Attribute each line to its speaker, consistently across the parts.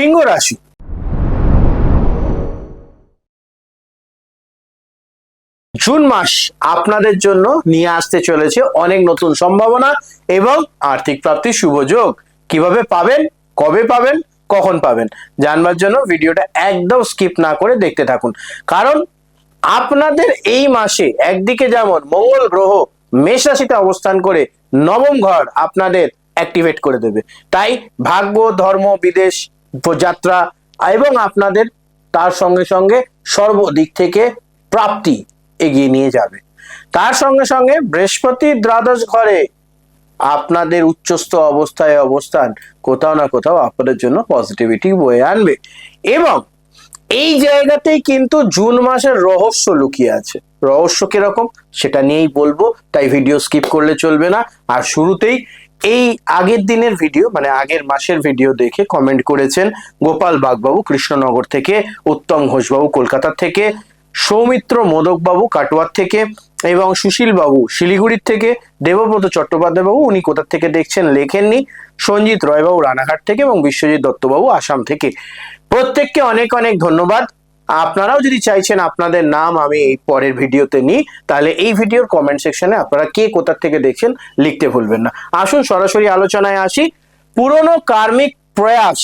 Speaker 1: সিংহ রাশি। জুন মাস আপনাদের জন্য নিয়ে আসতে চলেছে অনেক নতুন সম্ভাবনা এবং আর্থিক প্রাপ্তির শুভ যোগ। কিভাবে পাবেন, কবে পাবেন, কখন পাবেন জানবার জন্য ভিডিওটা একদম স্কিপ না করে দেখতে থাকুন। কারণ আপনাদের এই মাসে একদিকে যেমন মঙ্গল গ্রহ মেষ রাশিতে অবস্থান করে নবম ঘর আপনাদের অ্যাক্টিভেট করে দেবে, তাই ভাগ্য, ধর্ম, বিদেশ যাত্রা এবং আপনাদের তার সঙ্গে সঙ্গে সর্বদিক থেকে প্রাপ্তি এগিয়ে নিয়ে যাবে। তার সঙ্গে সঙ্গে বৃহস্পতির দ্বাদশ ঘরে আপনাদের উচ্চস্থ অবস্থায় অবস্থান কোথাও না কোথাও আপনাদের জন্য পজিটিভিটি বয়ে আনবে এবং এই জায়গাতেই কিন্তু জুন মাসের রহস্য লুকিয়ে আছে। রহস্য কিরকম সেটা নিয়েই বলবো, তাই ভিডিও স্কিপ করলে চলবে না। আর শুরুতেই এই আগের দিনের ভিডিও মানে আগের মাসের ভিডিও দেখে কমেন্ট করেছেন গোপাল বাগবাবু কৃষ্ণনগর থেকে, উত্তম ঘোষবাবু কলকাতা থেকে, সৌমিত্র মোদক বাবু কাটোয়ার থেকে এবং সুশীল বাবু শিলিগুড়ির থেকে, দেবব্রত চট্টোপাধ্যায় বাবু উনি কোথা থেকে দেখছেন লেখেননি, সঞ্জিত রয় বাবু রানাঘাট থেকে এবং বিশ্বজিৎ দত্তবাবু আসাম থেকে। প্রত্যেককে অনেক অনেক ধন্যবাদ। আপনারাও যদি চাইছেন আপনাদের নাম আমি এই পরের ভিডিওতে নিই, তাহলে এই ভিডিওর কমেন্ট সেকশনে আপনারা কে কোথা থেকে দেখছেন লিখতে ভুলবেন না। আসুন সরাসরি আলোচনায় আসি। পুরনো কার্মিক প্রয়াস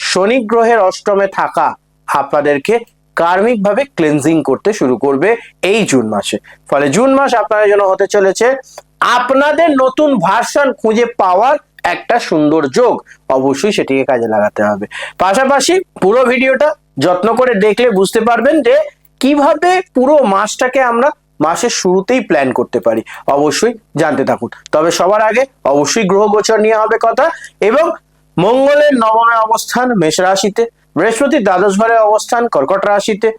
Speaker 1: শনি গ্রহের অষ্টমে থাকা আপনাদেরকে কার্মিক ভাবে ক্লিনজিং করতে শুরু করবে এই জুন মাসে। ফলে জুন মাস আপনাদের জন্য হতে চলেছে আপনাদের নতুন ভার্সন খুঁজে পাওয়ার একটা সুন্দর যোগ। অবশ্যই সেটিকে কাজে লাগাতে হবে। পাশাপাশি পুরো ভিডিওটা যত্ন করে দেখলে বুঝতে পারবেন যে কিভাবে পুরো মাসটাকে আমরা মাসের শুরুতেই প্ল্যান করতে পারি। অবশ্যই জানতে থাকুন। তবে সবার আগে অবশ্যই গ্রহ গোচর নিয়ে হবে কথা এবং মঙ্গলের নবমে অবস্থান মেষ রাশিতে, বৃহস্পতির দ্বাদশ ঘরে অবস্থান কর্কট রাশিতে,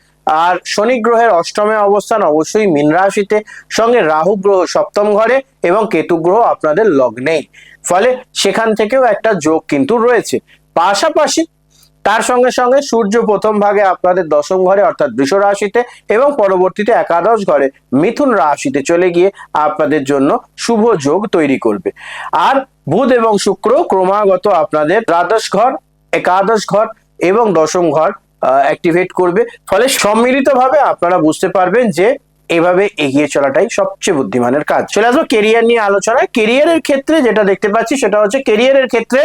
Speaker 1: আর শনি গ্রহের অষ্টমে অবস্থান অবশ্যই মীন রাশিতে, সঙ্গে রাহু গ্রহ সপ্তম ঘরে এবং কেতু গ্রহ আপনাদের লগ্নেই। ফলে সেখান থেকেও একটা যোগ কিন্তু রয়েছে। পাশাপাশি তার সঙ্গে সঙ্গে সূর্য প্রথম ভাগে আপনাদের দশম ঘরে অর্থাৎ বৃষ রাশিতে এবং পরবর্তীতে একাদশ ঘরে মিথুন রাশিতে চলে গিয়ে আপনাদের জন্য শুভ যোগ তৈরি করবে। আর বুধ এবং শুক্র ক্রমাগত আপনাদের দ্বাদশ ঘর, একাদশ ঘর এবং দশম ঘর অ্যাক্টিভেট করবে। ফলে সম্মিলিতভাবে আপনারা বুঝতে পারবেন যে এভাবে এগিয়ে চলাটাই সবচেয়ে বুদ্ধিমানের কাজ। চলে আসবো কেরিয়ার নিয়ে আলোচনায়। কেরিয়ারের ক্ষেত্রে যেটা দেখতে পাচ্ছি সেটা হচ্ছে কেরিয়ারের ক্ষেত্রে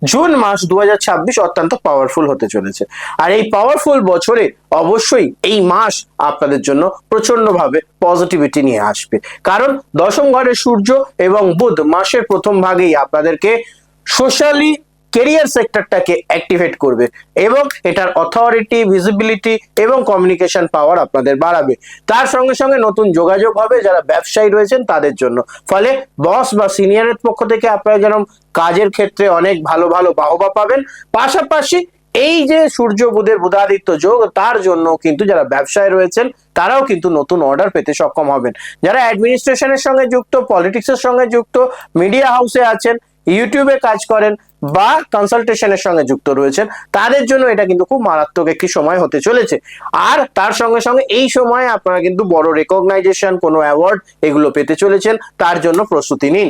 Speaker 1: জুন মাস 2026 অত্যন্ত পাওয়ারফুল হতে চলেছে। আর এই পাওয়ারফুল বছরে অবশ্যই এই মাস আপনাদের জন্য প্রচন্ডভাবে পজিটিভিটি নিয়ে আসবে। কারণ দশম ঘরে সূর্য এবং বুধ মাসের প্রথম ভাগেই আপনাদেরকে সোশ্যালি কেরিয়ার সেক্টরটাকে অ্যাক্টিভেট করবে এবং এটার অথরিটি, ভিজিবিলিটি এবং কমিউনিকেশন পাওয়ার আপনাদের বাড়াবে। তার সঙ্গে সঙ্গে নতুন যোগাযোগ হবে যারা ব্যবসায়ী রয়েছেন তাদের জন্য। ফলে বস বা সিনিয়রের পক্ষ থেকে আপনারা যেন কাজের ক্ষেত্রে অনেক ভালো ভালো বাহবা পাবেন। পাশাপাশি এই যে সূর্য বুধের বুধাদিত্য যোগ তার জন্য কিন্তু যারা ব্যবসায় রয়েছেন তারাও কিন্তু নতুন অর্ডার পেতে সক্ষম হবেন। যারা অ্যাডমিনিস্ট্রেশনের সঙ্গে যুক্ত, পলিটিক্সের সঙ্গে যুক্ত, মিডিয়া হাউসে আছেন, ইউটিউবে কাজ করেন বা কনসালটেশনের সঙ্গে যুক্ত রয়েছেন তাদের জন্য এটা কিন্তু খুব মারাত্মক একটি সময় হতে চলেছে। আর তার সঙ্গে সঙ্গে এই সময়ে আপনারা কিন্তু বড় রেকগনাইজেশন, কোনো অ্যাওয়ার্ড এগুলো পেতে চলেছেন, তার জন্য প্রস্তুতি নিন।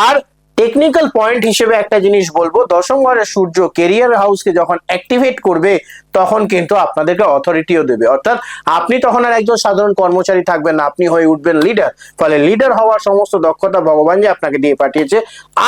Speaker 1: আর টেকনিক্যাল পয়েন্ট হিসেবে একটা জিনিস বলবো, দশম ঘরে সূর্য কেরিয়ার হাউসকে যখন অ্যাক্টিভেট করবে তখন কিন্তু আপনাদেরকে অথরিটিও দেবে। অর্থাৎ আপনি তখন আর একজন সাধারণ কর্মচারী থাকবেন না, আপনি হয়ে উঠবেন লিডার। ফলে লিডার হওয়ার সমস্ত দক্ষতা ভগবান যে আপনাকে দিয়ে পাঠিয়েছে,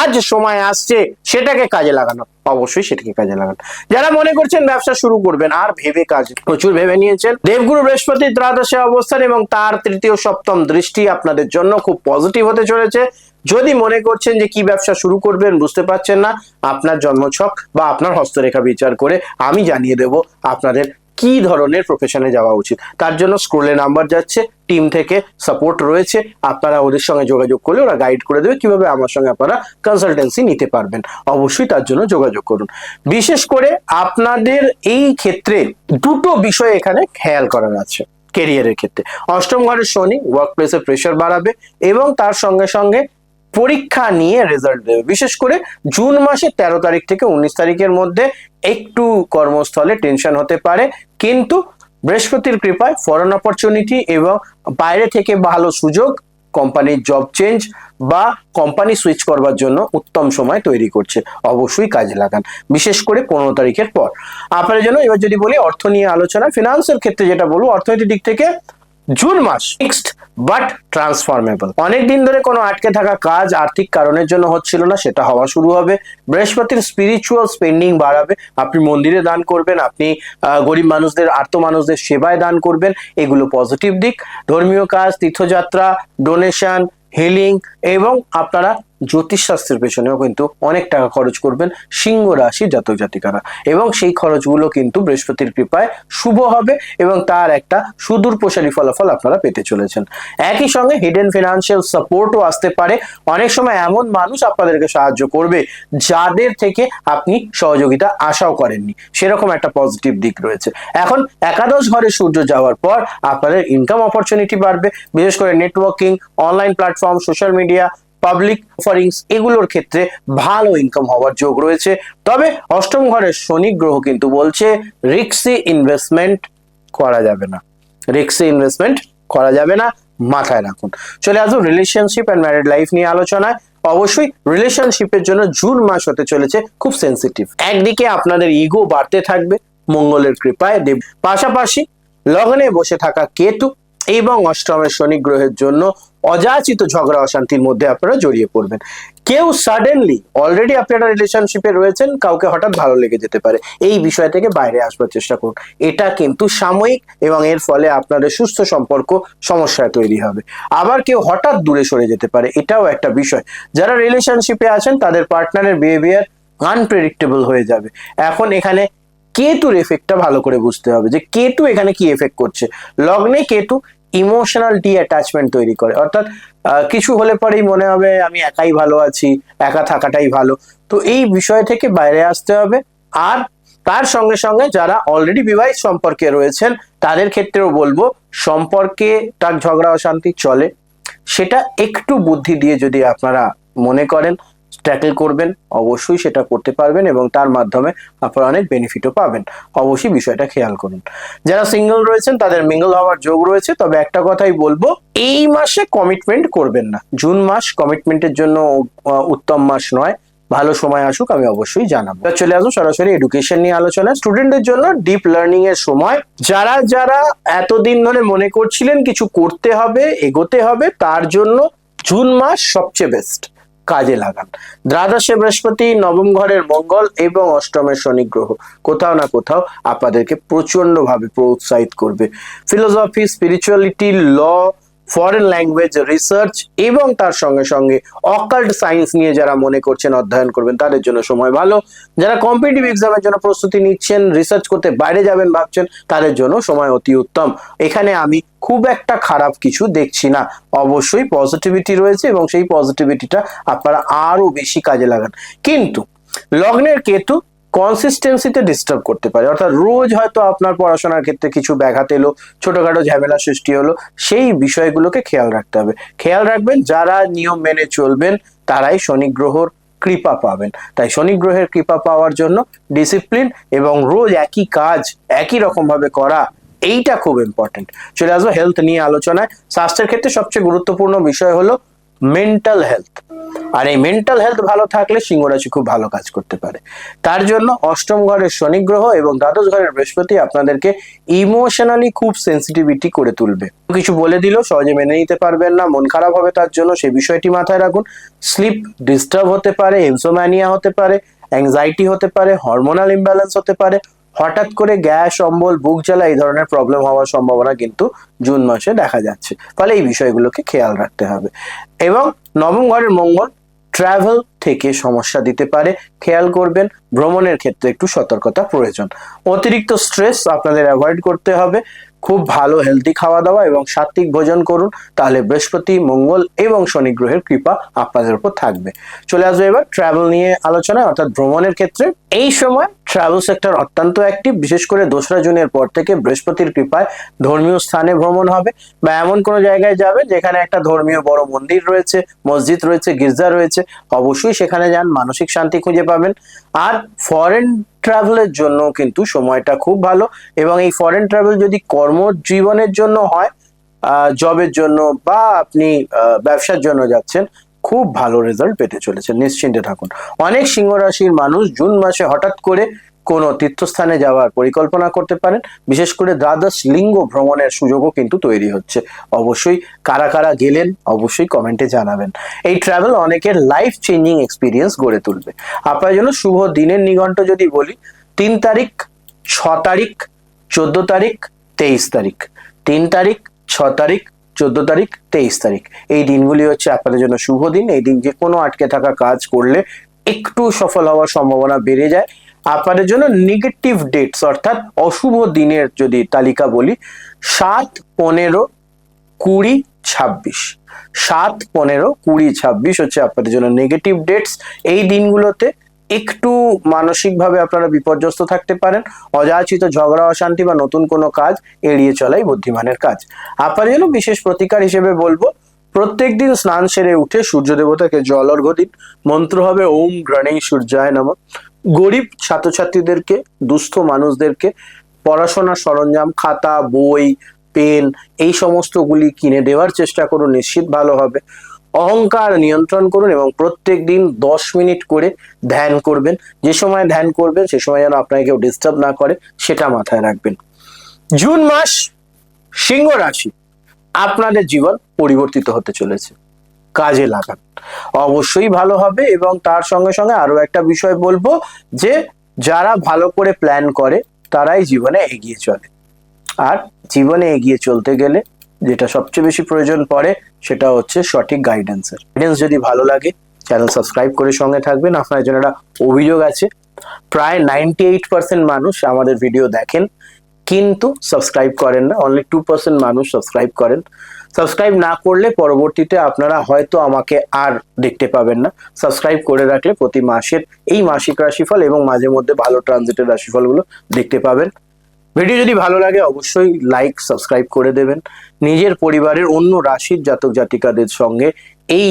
Speaker 1: আজ সময় আসছে সেটাকে কাজে লাগানো। অবশ্যই সেটাকে কাজে লাগান। যারা মনে করছেন ব্যবসা শুরু করবেন আর ভেবে কাজ প্রচুর ভেবে নিয়েছেন, দেবগুরু বৃহস্পতির দ্বাদশে অবস্থান এবং তার তৃতীয় সপ্তম দৃষ্টি আপনাদের জন্য খুব পজিটিভ হতে চলেছে। যদি মনে করছেন যে কি ব্যবসা শুরু করবেন বুঝতে পারছেন না, আপনার জন্মছক বা আপনার হস্তরেখা বিচার করে আমি জানিয়ে দেব আপনাদের কি ধরনের প্রফেশনে যাওয়া উচিত। তার জন্য স্ক্রোলে নাম্বার যাচ্ছে, টিম থেকে সাপোর্ট রয়েছে, আপনারা ওদের সঙ্গে যোগাযোগ করলে ওরা গাইড করে দেবে কিভাবে আমার সঙ্গে আপনারা কনসালটেন্সি নিতে পারবেন। অবশ্যই তার জন্য যোগাযোগ করুন। বিশেষ করে আপনাদের এই ক্ষেত্রে দুটো বিষয় এখানে খেয়াল করার আছে। কেরিয়ারের ক্ষেত্রে অষ্টম ঘরের শনি ওয়ার্ক প্লেসে প্রেশার বাড়াবে এবং তার সঙ্গে সঙ্গে পরীক্ষা নিয়ে রেজাল্ট দেবে। বিশেষ করে জুন মাসের 13 তারিখ থেকে 19 তারিখের মধ্যে একটু কর্মস্থলে টেনশন হতে পারে, কিন্তু বৃহস্পতির কৃপায় ফরেন অপরচুনিটি এবং বাইরে থেকে ভালো সুযোগ কোম্পানির জব চেঞ্জ বা কোম্পানি সুইচ করবার জন্য উত্তম সময় তৈরি করছে, অবশ্যই কাজে লাগান, বিশেষ করে 15 তারিখের পর। আপনার জন্য এবার যদি বলি অর্থ নিয়ে আলোচনা, ফিনান্সের ক্ষেত্রে যেটা বলবো, অর্থনৈতিক দিক থেকে জুন মাস ফিক্সড বাট ট্রান্সফরমেবল। অনেকদিন ধরে কোনো আটকে থাকা কাজ আর্থিক কারণের জন্য হচ্ছিল না, সেটা হওয়া শুরু হবে। বৃহস্পতির স্পিরিচুয়াল স্পেন্ডিং বাড়াবে, আপনি মন্দিরে দান করবেন, আপনি গরিব মানুষদের, আর্ত মানুষদের সেবায় দান করবেন, এগুলো পজিটিভ দিক। ধর্মীয় কাজ, তীর্থযাত্রা, ডোনেশন, হিলিং এবং আপনারা জ্যোতিষশাস্ত্রের পেছনেও কিন্তু অনেক টাকা খরচ করবেন সিংহ রাশি জাতক জাতিকারা, এবং সেই খরচগুলো কিন্তু বৃহস্পতির কৃপায় শুভ হবে এবং তার একটা সুদূর প্রসারী ফলাফল আপনারা পেতে চলেছেন। একই সঙ্গে হিডেন ফিনান্সিয়াল সাপোর্টও আসতে পারে। অনেক সময় এমন মানুষ আপনাদেরকে সাহায্য করবে যাদের থেকে আপনি সহযোগিতা আশাও করেননি, সেরকম একটা পজিটিভ দিক রয়েছে। এখন একাদশ ঘরে সূর্য যাওয়ার পর আপনাদের ইনকাম অপরচুনিটি বাড়বে, বিশেষ করে networking, online platform, social media, public offerings, এগুলোর ক্ষেত্রে ভালো ইনকাম হওয়ার যোগ রয়েছে। তবে অষ্টম ঘরের শনি গ্রহ কিন্তু বলছে রিস্কি ইনভেস্টমেন্ট করা যাবে না, রিস্কি ইনভেস্টমেন্ট করা যাবে না, মাথায় রাখুন। চলে আসুন রিলেশনশিপ এন্ড ম্যারিড লাইফ নিয়ে আলোচনায়। অবশ্যই রিলেশনশিপের জন্য জুন মাস হতে চলেছে খুব সেন্সিটিভ। একদিকে আপনাদের ইগো বাড়তে থাকবে মঙ্গলের কৃপায়, পাশাপাশি লগ্নে বসে থাকা কেতু এবং অষ্টমের শনি গ্রহের জন্য অযাচিত ঝগড়া অশান্তির মধ্যে আপনারা জড়িয়ে পড়বেন। কেউ সাডেনলি, অলরেডি আপনারা রিলেশনশিপে রয়েছেন, কাউকে হঠাৎ ভালো লেগে যেতে পারে, এই বিষয় থেকে বাইরে আসবার চেষ্টা করুন। এটা কিন্তু সাময়িক এবং এর ফলে আপনাদের সুস্থ সম্পর্ক সমস্যায় তৈরি হবে। আবার কেউ হঠাৎ দূরে সরে যেতে পারে, এটাও একটা বিষয়। যারা রিলেশনশিপে আছেন তাদের পার্টনারের বিহেভিয়ার আনপ্রেডিক্টেবল হয়ে যাবে। এখন এখানে কেতুর এফেক্টটা ভালো করে বুঝতে হবে যে কেতু এখানে কি এফেক্ট করছে। লগ্নে কেতু ইমোশনাল অ্যাটাচমেন্ট তৈরি করে, অর্থাৎ কিছু হলে পরেই মনে হবে আমি একাই ভালো আছি, একা থাকাটাই ভালো। তো এই বিষয় থেকে বাইরে আসতে হবে। আর তার সঙ্গে সঙ্গে যারা অলরেডি বিবাহিত সম্পর্কে রয়েছেন তাদের ক্ষেত্রেও বলবো, সম্পর্কে তার ঝগড়া অশান্তি চলে, সেটা একটু বুদ্ধি দিয়ে যদি আপনারা মনে করেন ট্যাকেল করবেন, অবশ্যই সেটা করতে পারবেন এবং তার মাধ্যমে আপনারা অনেক বেনিফিটও পাবেন। অবশ্যই বিষয়টা খেয়াল করুন। যারা সিঙ্গেল রয়েছেন তাদের মিঙ্গল হওয়ার যোগ রয়েছে, তবে একটা কথাই বলবো, এই মাসে কমিটমেন্ট করবেন না। জুন মাস কমিটমেন্টের জন্য উত্তম মাস নয়, ভালো সময় আসুক, আমি অবশ্যই জানাবো। চলে আসুন সরাসরি এডুকেশন নিয়ে আলোচনা। স্টুডেন্টদের জন্য ডিপ লার্নিং এর সময়। যারা যারা এতদিন ধরে মনে করছিলেন কিছু করতে হবে, এগোতে হবে, তার জন্য জুন মাস সবচেয়ে বেস্ট, কাজে লাগান। দ্বাদশে বৃহস্পতি, নবম ঘরের মঙ্গল এবং অষ্টমের শনি গ্রহ কোথাও না কোথাও আপনাদেরকে প্রচন্ড ভাবে প্রোৎসাহিত করবে। ফিলোসফি, স্পিরিচুয়ালিটি, ল, ফরেন ল্যাঙ্গুয়েজ, রিসার্চ এবং তার সঙ্গে সঙ্গে অকাল্ট সায়েন্স নিয়ে যারা মনে করছেন অধ্যয়ন করবেন তাদের জন্য সময় ভালো। যারা কম্পিটিটিভ এক্সামের জন্য প্রস্তুতি নিচ্ছেন, রিসার্চ করতে বাইরে যাবেন ভাবছেন, তাদের জন্য সময় অতি উত্তম। এখানে আমি খুব একটা খারাপ কিছু দেখছি না, অবশ্যই পজিটিভিটি রয়েছে এবং সেই পজিটিভিটিটা আপনারা আরো বেশি কাজে লাগান। কিন্তু লগ্নের কেতু কনসিস্টেন্সিতে ডিস্টার্ব করতে পারে, অর্থাৎ রোজ হয়তো আপনার পড়াশোনার ক্ষেত্রে কিছু ব্যাঘাত এলো, ছোটখাটো ঝামেলা সৃষ্টি হলো, সেই বিষয়গুলোকে খেয়াল রাখতে হবে। খেয়াল রাখবেন যারা নিয়ম মেনে চলবেন তারাই শনি গ্রহর কৃপা পাবেন। তাই শনি গ্রহের কৃপা পাওয়ার জন্য ডিসিপ্লিন এবং রোজ একই কাজ একই রকম ভাবে করা, এইটা খুব ইম্পর্টেন্ট। চলে আসবো হেলথ নিয়ে আলোচনায়। স্বাস্থ্যের ক্ষেত্রে সবচেয়ে গুরুত্বপূর্ণ বিষয় হলো মেন্টাল হেলথ। আর এই মেন্টাল হেলথ ভালো থাকলে সিংহ রাশি খুব ভালো কাজ করতে পারে। তার জন্য অষ্টম ঘরের শনি গ্রহ এবং দ্বাদশ ঘরের বৃহস্পতি আপনাদেরকে ইমোশনালি খুব সেন্সিটিভিটি করে তুলবে। কিছু বলে দিল সহজে মেনে নিতে পারবেন না, মন খারাপ হবে, তার জন্য সেই বিষয়টি মাথায় রাখুন। স্লিপ ডিস্টার্ব হতে পারে, ইনসোম্যানিয়া হতে পারে, অ্যাংজাইটি হতে পারে, হরমোনাল ইমব্যালেন্স হতে পারে, হঠাৎ করে গ্যাস, অম্বল, বুক জ্বালা এই ধরনের প্রবলেম হওয়ার সম্ভাবনা কিন্তু জুন মাসে দেখা যাচ্ছে। ফলে এই বিষয়গুলোকে খেয়াল রাখতে হবে। এবং নবম ঘরের মঙ্গল ট্রাভেল থেকে সমস্যা দিতে পারে, খেয়াল করবেন। ভ্রমণের ক্ষেত্রে একটু সতর্কতা প্রয়োজন। অতিরিক্ত স্ট্রেস আপনাদের অ্যাভয়েড করতে হবে। খুব ভালো হেলদি খাওয়া দাওয়া এবং সাত্বিক ভোজন করুন, তাহলে বৃহস্পতি, মঙ্গল এবং শনি গ্রহের কৃপা আপনাদের উপর থাকবে। চলে আসবে এবার ট্রাভেল নিয়ে আলোচনায়, অর্থাৎ ভ্রমণের ক্ষেত্রে। এই সময় ট্রাভেল সেক্টর অত্যন্ত অ্যাক্টিভ, বিশেষ করে 2রা জুনের পর থেকে বৃহস্পতির কৃপায় ধর্মীয় স্থানে ভ্রমণ হবে বা এমন কোনো জায়গায় যাবে যেখানে একটা ধর্মীয় বড় মন্দির রয়েছে, মসজিদ রয়েছে, গির্জা রয়েছে, অবশ্যই সেখানে যান, মানসিক শান্তি খুঁজে পাবেন। আর ফরেন ট্রাভেলের জন্য কিন্তু সময়টা খুব ভালো, এবং এই ফরেন ট্রাভেল যদি কর্মজীবনের জন্য হয় জবের জন্য বা আপনি ব্যবসার জন্য যাচ্ছেন, খুব ভালো রেজাল্ট পেতে চলেছেন, নিশ্চিন্তে থাকুন। অনেক সিংহ রাশির মানুষ জুন মাসে হঠাৎ করে কোনো তীর্থস্থানে যাওয়ার পরিকল্পনা করতে পারেন। বিশেষ করে দ্বাদশ লিঙ্গ ভ্রমণের সুযোগও কিন্তু তৈরি হচ্ছে। অবশ্যই কারা কারা গেলেন অবশ্যই কমেন্টে জানাবেন। এই ট্রাভেল অনেকের লাইফ চেঞ্জিং এক্সপিরিয়েন্স গড়ে তুলবে। আপনার জন্য শুভ দিনের নিঘণ্ট যদি বলি, 3 তারিখ, 6 তারিখ, 14 তারিখ, 23 তারিখ। 3 তারিখ, 6 তারিখ, 14 তারিখ, 23 তারিখ, এই দিনগুলি হচ্ছে আপনাদের জন্য শুভ দিন। এই দিন যে কোনো আটকে থাকা কাজ করলে একটু সফল হওয়ার সম্ভাবনা বেড়ে যায়। আপনাদের জন্য নেগেটিভ ডেটস অর্থাৎ অশুভ দিনের যদি তালিকা বলি, 7, 15, 20, 26। 7, 15, 20, 26 হচ্ছে আপনাদের জন্য নেগেটিভ ডেটস। এই দিনগুলোতে একটু মানসিকভাবে আপনারা বিপর্যস্ত থাকতে পারেন। অযাচিত ঝগড়া অশান্তি বা নতুন কোনো কাজ এড়িয়ে চলাই বুদ্ধিমানের কাজ। আপনাদের জন্য বিশেষ প্রতিকার হিসেবে বলবো, প্রত্যেকদিন স্নান সেরে উঠে সূর্য দেবতাকে জল অর্ঘ্য দিন। মন্ত্র হবে ওম গ্রণেই সূর্যায় নমঃ। গরিব ছাত্রছাত্রীদেরকে, দুস্থ মানুষদেরকে পড়াশোনার সরঞ্জাম, খাতা, বই, পেন এই সমস্তগুলি কিনে দেওয়ার চেষ্টা করুন, নিশ্চিত ভালো হবে। অহংকার নিয়ন্ত্রণ করুন এবং প্রত্যেক দিন 10 মিনিট করে ধ্যান করবেন। যে সময় ধ্যান করবেন সে সময় যেন আপনাকে কেউ ডিস্টার্ব না করে, সেটা মাথায় রাখবেন। জুন মাস সিংহ রাশি, আপনাদের জীবন পরিবর্তিত হতে চলেছে, কাজে লাগান, অবশ্যই ভালো হবে। এবং তার সঙ্গে সঙ্গে আরো একটা বিষয় বলবো যে যারা ভালো করে প্ল্যান করে তারাই জীবনে এগিয়ে চলে। আর জীবনে এগিয়ে চলতে গেলে যেটা সবচেয়ে বেশি প্রয়োজন পড়ে সেটা হচ্ছে সঠিক গাইডেন্সের। গাইডেন্স যদি ভালো লাগে চ্যানেল সাবস্ক্রাইব করে সঙ্গে থাকবেন। আপনার জন্য একটা অভিযোগ আছে, প্রায় 98% মানুষ আমাদের ভিডিও দেখেন কিন্তু সাবস্ক্রাইব করেন না, অনলি 2% মানুষ সাবস্ক্রাইব করেন। সাবস্ক্রাইব না করলে পরবর্তীতে আপনারা হয়তো আমাকে আর দেখতে পাবেন না। সাবস্ক্রাইব করে রাখলে প্রতি মাসের এই মাসিক রাশিফল এবং মাঝে মধ্যে ভালো ট্রানজিটের রাশিফলগুলো দেখতে পাবেন। ভিডিও যদি ভালো লাগে অবশ্যই লাইক, সাবস্ক্রাইব করে দেবেন। নিজের পরিবারের অন্য রাশির জাতক জাতিকাদের সঙ্গে এই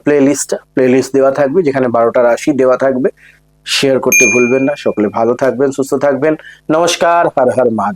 Speaker 1: প্লেলিস্ট দেওয়া থাকবে, যেখানে 12টা রাশি দেওয়া থাকবে। শেয়ার করতে ভুলবেন না। সকলে ভালো থাকবেন, সুস্থ থাকবেন। নমস্কার, হর হর মহাদেব।